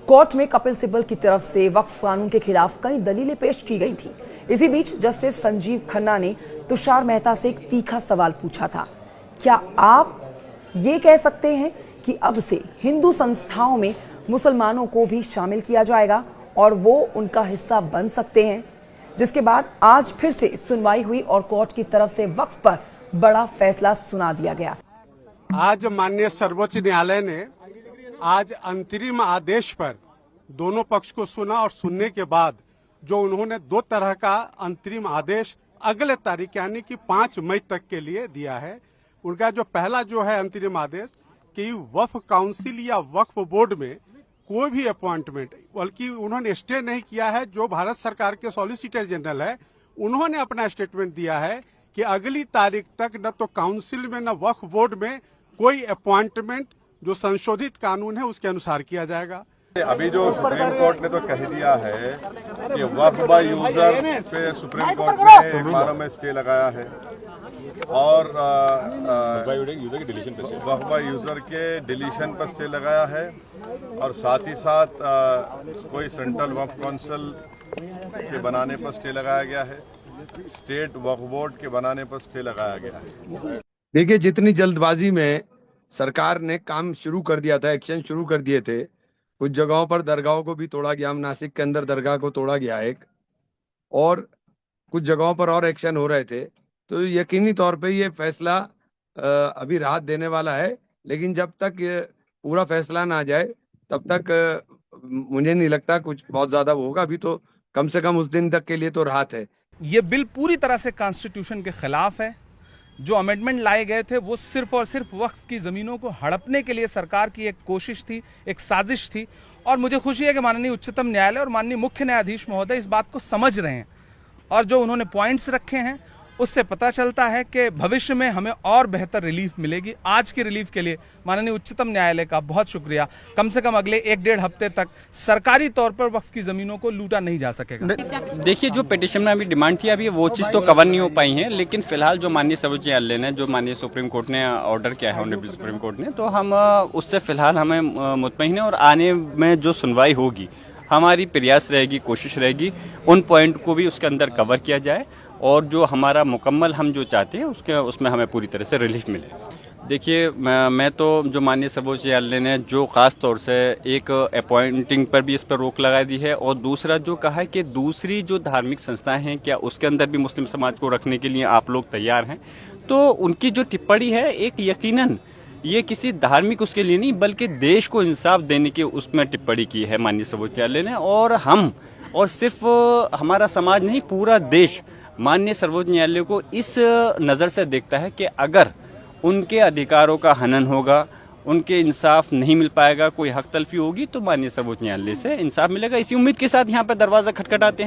Court में कपिल सिब्बल की तरफ से वक्फ कानून के खिलाफ कई दलीलें पेश की गई थी। इसी बीच जस्टिस संजीव खन्ना ने तुषार मेहता से एक तीखा सवाल पूछा था, क्या आप ये कह सकते हैं कि अब से हिंदू संस्थाओं में मुसलमानों को भी शामिल किया जाएगा और वो उनका हिस्सा बन सकते हैं? जिसके बाद आज फिर से सुनवाई हुई और कोर्ट की तरफ से वक्फ पर बड़ा फैसला सुना दिया गया। आज माननीय सर्वोच्च न्यायालय ने आज अंतरिम आदेश पर दोनों पक्ष को सुना और सुनने के बाद जो उन्होंने दो तरह का अंतरिम आदेश अगले तारीख यानी कि 5 मई तक के लिए दिया है। उनका जो पहला जो है अंतरिम आदेश कि वक्फ काउंसिल या वक्फ बोर्ड में कोई भी अपॉइंटमेंट, बल्कि उन्होंने स्टे नहीं किया है। जो भारत सरकार के सॉलिसिटर जनरल है उन्होंने अपना स्टेटमेंट दिया है कि अगली तारीख तक न तो काउंसिल में न वक्फ बोर्ड में कोई अपॉइंटमेंट जो संशोधित कानून है उसके अनुसार किया जाएगा। अभी जो सुप्रीम कोर्ट ने तो कह दिया है कि वक्फ बाय यूजर पे सुप्रीम कोर्ट ने एक माह में स्टे लगाया है और वक्फ बाय यूजर के डिलीशन पर स्टे लगाया है और साथ ही साथ कोई सेंट्रल वक्फ काउंसिल के बनाने पर स्टे लगाया गया है, स्टेट वक्फ बोर्ड के बनाने पर स्टे लगाया गया है। देखिए, जितनी जल्दबाजी में सरकार ने काम शुरू कर दिया था, एक्शन शुरू कर दिए थे, कुछ जगहों पर दरगाहों को भी तोड़ा गया। नासिक के अंदर दरगाह को तोड़ा गया एक, और कुछ जगहों पर और एक्शन हो रहे थे। तो यकीनी तौर पे ये फैसला अभी राहत देने वाला है, लेकिन जब तक ये पूरा फैसला ना आ जाए तब तक मुझे नहीं लगता कुछ बहुत ज्यादा होगा। अभी तो कम से कम उस दिन तक के लिए तो राहत है। ये बिल पूरी तरह से कॉन्स्टिट्यूशन के खिलाफ है। जो अमेंडमेंट लाए गए थे वो सिर्फ और सिर्फ वक्फ की ज़मीनों को हड़पने के लिए सरकार की एक कोशिश थी, एक साजिश थी। और मुझे खुशी है कि माननीय उच्चतम न्यायालय और माननीय मुख्य न्यायाधीश महोदय इस बात को समझ रहे हैं और जो उन्होंने पॉइंट्स रखे हैं उससे पता चलता है कि भविष्य में हमें और बेहतर रिलीफ मिलेगी। आज की रिलीफ के लिए माननीय उच्चतम न्यायालय का बहुत शुक्रिया। कम से कम अगले 1-1.5 हफ्ते तक सरकारी तौर पर वक्फ की जमीनों को लूटा नहीं जा सकेगा। देखिए, जो पिटिशन में अभी डिमांड थी अभी वो चीज़ तो कवर नहीं हो पाई है, लेकिन फिलहाल जो माननीय सर्वोच्च न्यायालय ने, जो माननीय सुप्रीम कोर्ट ने ऑर्डर किया है, ऑनरेबल सुप्रीम कोर्ट ने, तो हम उससे फिलहाल हमें मुतमईन है और आने में जो सुनवाई होगी हमारी प्रयास रहेगी, कोशिश रहेगी उन पॉइंट को भी उसके अंदर कवर किया जाए और जो हमारा मुकम्मल हम जो चाहते हैं उसमें हमें पूरी तरह से रिलीफ मिले। देखिए, मैं तो जो माननीय सर्वोच्च न्यायालय ने जो खास तौर से एक अपॉइंटिंग पर भी इस पर रोक लगा दी है और दूसरा जो कहा है कि दूसरी जो धार्मिक संस्थाएं हैं क्या उसके अंदर भी मुस्लिम समाज को रखने के लिए आप लोग तैयार हैं, तो उनकी जो टिप्पणी है एक यकीनन ये किसी धार्मिक उसके लिए नहीं बल्कि देश को इंसाफ देने की उसमें टिप्पणी की है माननीय सर्वोच्च न्यायालय ने। और हम और सिर्फ हमारा समाज नहीं, पूरा देश माननीय सर्वोच्च न्यायालय को इस नज़र से देखता है कि अगर उनके अधिकारों का हनन होगा, उनके इंसाफ नहीं मिल पाएगा, कोई हक तलफी होगी, तो माननीय सर्वोच्च न्यायालय से इंसाफ मिलेगा। इसी उम्मीद के साथ यहाँ पर दरवाज़ा खटखटाते हैं।